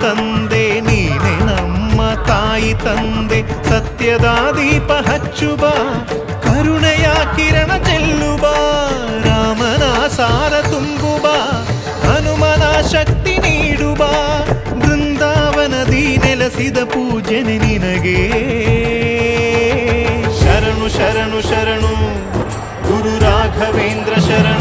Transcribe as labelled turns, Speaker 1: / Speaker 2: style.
Speaker 1: ತಂದೆ ನೀನೆ ನಮ್ಮ ತಾಯಿ ತಂದೆ, ಸತ್ಯದ ದೀಪ ಹಚ್ಚುವ ಕರುಣೆಯ ಕಿರಣ ಚೆಲ್ಲುವ, ರಾಮನ ಸಾರ ತುಂಬುವ ಹನುಮನ ಶಕ್ತಿ ನೀಡುವ, ಬೃಂದಾವನದಿ ನೆಲೆಸಿದ ಪೂಜನೆ ನಿನಗೆ. ಶರಣು ಶರಣು ಶರಣು ಗುರು ರಾಘವೇಂದ್ರ ಶರಣು.